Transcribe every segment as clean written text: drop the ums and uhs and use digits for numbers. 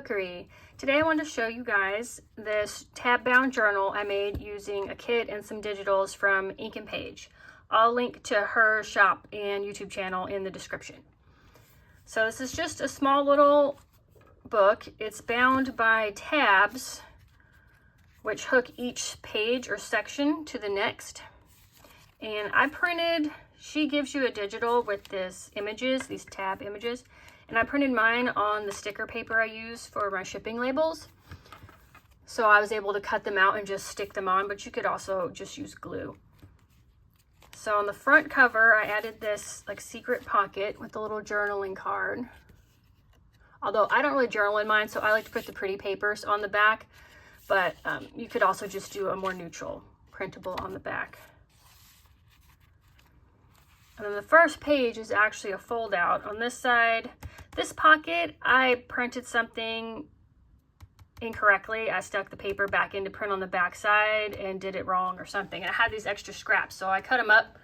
Bookery. Today I want to show you guys this tab bound journal I made using a kit and some digitals from Ink and Page. I'll link to her shop and YouTube channel in the description. So this is just a small little book. It's bound by tabs which hook each page or section to the next. And I printed, she gives you a digital with this images, these tab images. And I printed mine on the sticker paper I use for my shipping labels. So I was able to cut them out and just stick them on, but you could also just use glue. So on the front cover, I added this like secret pocket with a little journaling card. Although I don't really journal in mine, so I like to put the pretty papers on the back, but you could also just do a more neutral printable on the back. And then the first page is actually a fold out. On this side, this pocket, I printed something incorrectly. I stuck the paper back in to print on the back side and did it wrong or something. I had these extra scraps, so I cut them up,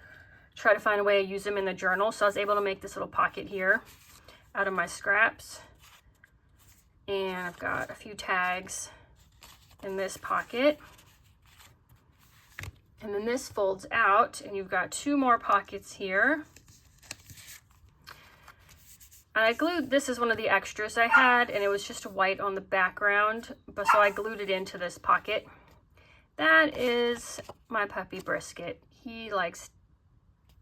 try to find a way to use them in the journal. So I was able to make this little pocket here out of my scraps. And I've got a few tags in this pocket. And then this folds out and you've got two more pockets here. And I glued, this is one of the extras I had, and it was just white on the background, but so I glued it into this pocket. That is my puppy Brisket. He likes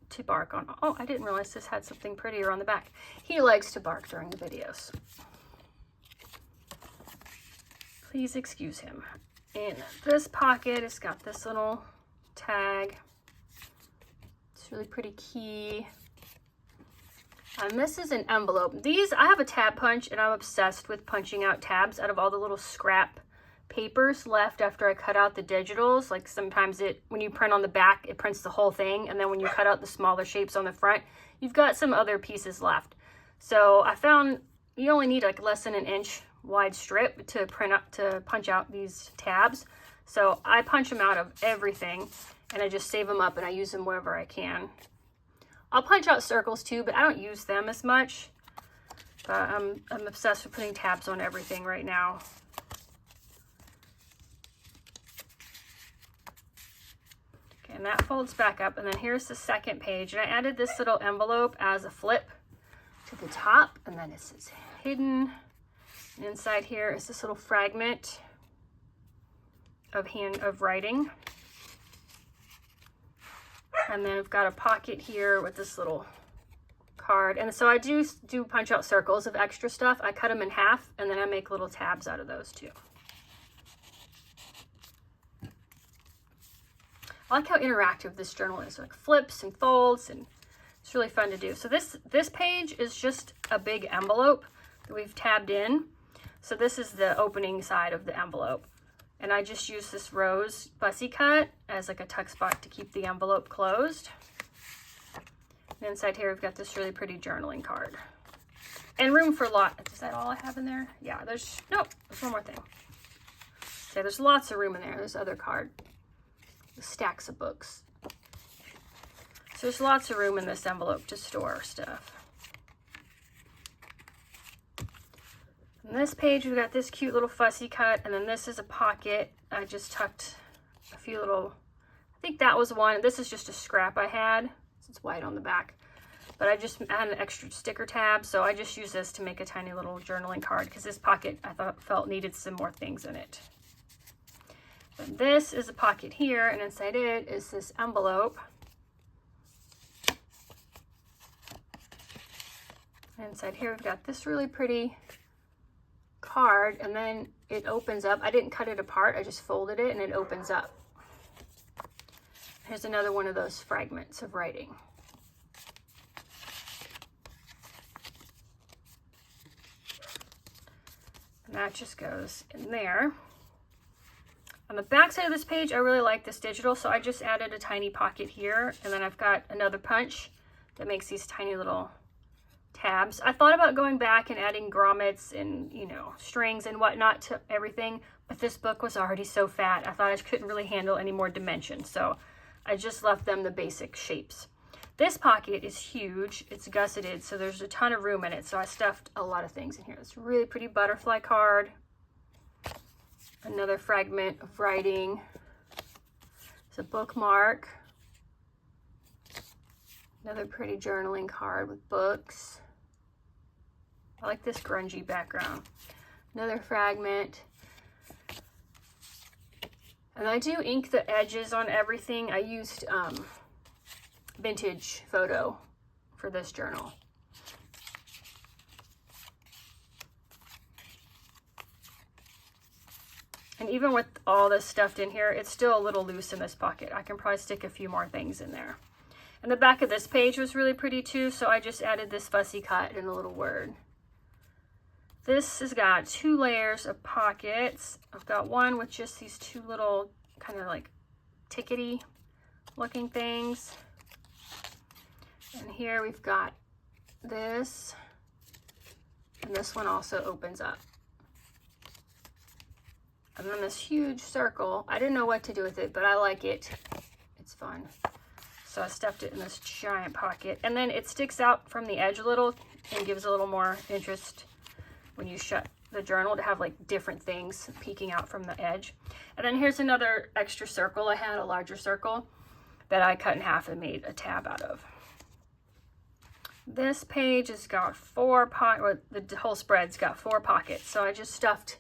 to bark on, oh, I didn't realize this had something prettier on the back. He likes to bark during the videos. Please excuse him. In this pocket, it's got this little tag. It's really pretty key. And this is an envelope. These, I have a tab punch and I'm obsessed with punching out tabs out of all the little scrap papers left after I cut out the digitals. Like sometimes when you print on the back, it prints the whole thing. And then when you cut out the smaller shapes on the front, you've got some other pieces left. So I found you only need like less than an inch wide strip to punch out these tabs. So I punch them out of everything and I just save them up and I use them wherever I can. I'll punch out circles too, but I don't use them as much. But I'm obsessed with putting tabs on everything right now. Okay, and that folds back up. And then here's the second page. And I added this little envelope as a flip to the top. And then it's hidden. And inside here is this little fragment of writing. And then I've got a pocket here with this little card. And so I do punch out circles of extra stuff. I cut them in half and then I make little tabs out of those too. I like how interactive this journal is. Like flips and folds, and it's really fun to do. So this page is just a big envelope that we've tabbed in. So this is the opening side of the envelope. And I just use this rose fussy cut as like a tuck spot to keep the envelope closed. And inside here, we've got this really pretty journaling card. And room for a lot. Is that all I have in there? Yeah, there's one more thing. Okay, there's lots of room in there. There's other stacks of books. So there's lots of room in this envelope to store stuff. On this page, we've got this cute little fussy cut, and then this is a pocket. I just tucked a few little, I think that was one. This is just a scrap I had. It's white on the back. But I just had an extra sticker tab, so I just use this to make a tiny little journaling card because this pocket I felt needed some more things in it. And this is a pocket here, and inside it is this envelope. And inside here, we've got this really pretty card, and then it opens up. I didn't cut it apart, I just folded it and it opens up. Here's another one of those fragments of writing. And that just goes in there. On the back side of this page, I really like this digital, so I just added a tiny pocket here, and then I've got another punch that makes these tiny little tabs. I thought about going back and adding grommets and, strings and whatnot to everything, but this book was already so fat. I thought I couldn't really handle any more dimension, so I just left them the basic shapes. This pocket is huge. It's gusseted, so there's a ton of room in it. So I stuffed a lot of things in here. It's a really pretty butterfly card. Another fragment of writing. It's a bookmark. Another pretty journaling card with books. I like this grungy background. Another fragment. And I do ink the edges on everything. I used vintage photo for this journal. And even with all this stuffed in here, it's still a little loose in this pocket. I can probably stick a few more things in there. And the back of this page was really pretty too, so I just added this fussy cut and a little word. This has got 2 layers of pockets. I've got one with just these 2 little kind of like tickety looking things. And here we've got this, and this one also opens up. And then this huge circle. I didn't know what to do with it, but I like it. It's fun. So I stuffed it in this giant pocket. And then it sticks out from the edge a little and gives a little more interest when you shut the journal to have like different things peeking out from the edge. And then here's another extra circle. I had a larger circle that I cut in half and made a tab out of. This page has got 4 pockets, or the whole spread's got 4 pockets. So I just stuffed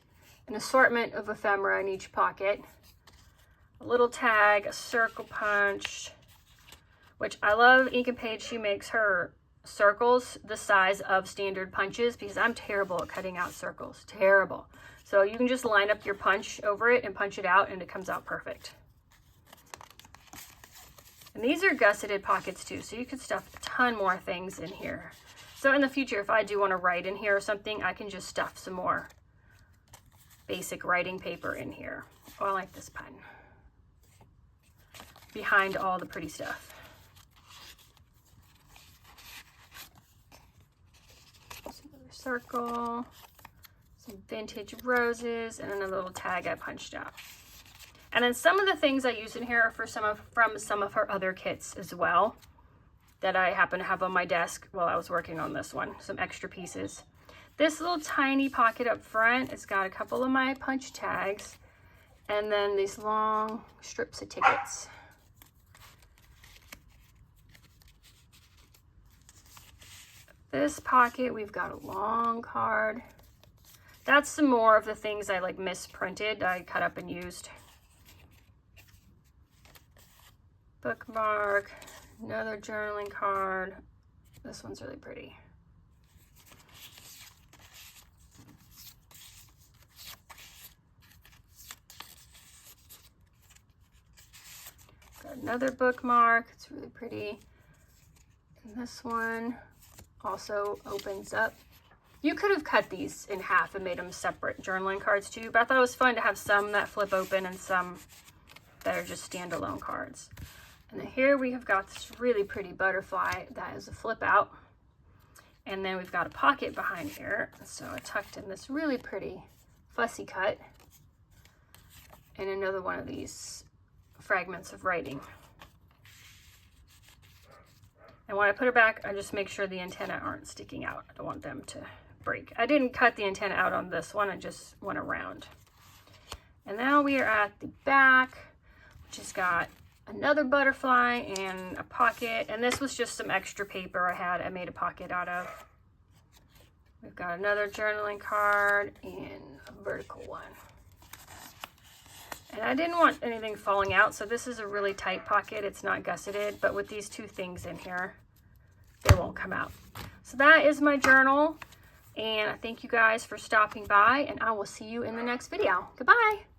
an assortment of ephemera in each pocket. A little tag, a circle punch, which I love Ink and Page. She makes her circles the size of standard punches because I'm terrible at cutting out circles. Terrible. So you can just line up your punch over it and punch it out and it comes out perfect. And these are gusseted pockets too, so you could stuff a ton more things in here. So in the future, if I do want to write in here or something, I can just stuff some more basic writing paper in here. Oh, I like this pen. Behind all the pretty stuff. Circle, some vintage roses, and then a little tag I punched out. And then some of the things I use in here are from some of her other kits as well that I happen to have on my desk while I was working on this one. Some extra pieces. This little tiny pocket up front, it's got a couple of my punch tags and then these long strips of tickets. This pocket, we've got a long card. That's some more of the things I like misprinted, I cut up and used. Bookmark, another journaling card. This one's really pretty. Got another bookmark, it's really pretty. And this one also opens up. You could have cut these in half and made them separate journaling cards too, but I thought it was fun to have some that flip open and some that are just standalone cards. And then here we have got this really pretty butterfly that is a flip out. And then we've got a pocket behind here. So I tucked in this really pretty fussy cut and another one of these fragments of writing. And when I put it back, I just make sure the antennae aren't sticking out. I don't want them to break. I didn't cut the antenna out on this one, I just went around. And now we are at the back, which has got another butterfly and a pocket. And this was just some extra paper I made a pocket out of. We've got another journaling card and a vertical one. And I didn't want anything falling out, so this is a really tight pocket. It's not gusseted, but with these 2 things in here, they won't come out. So that is my journal, and I thank you guys for stopping by, and I will see you in the next video. Goodbye.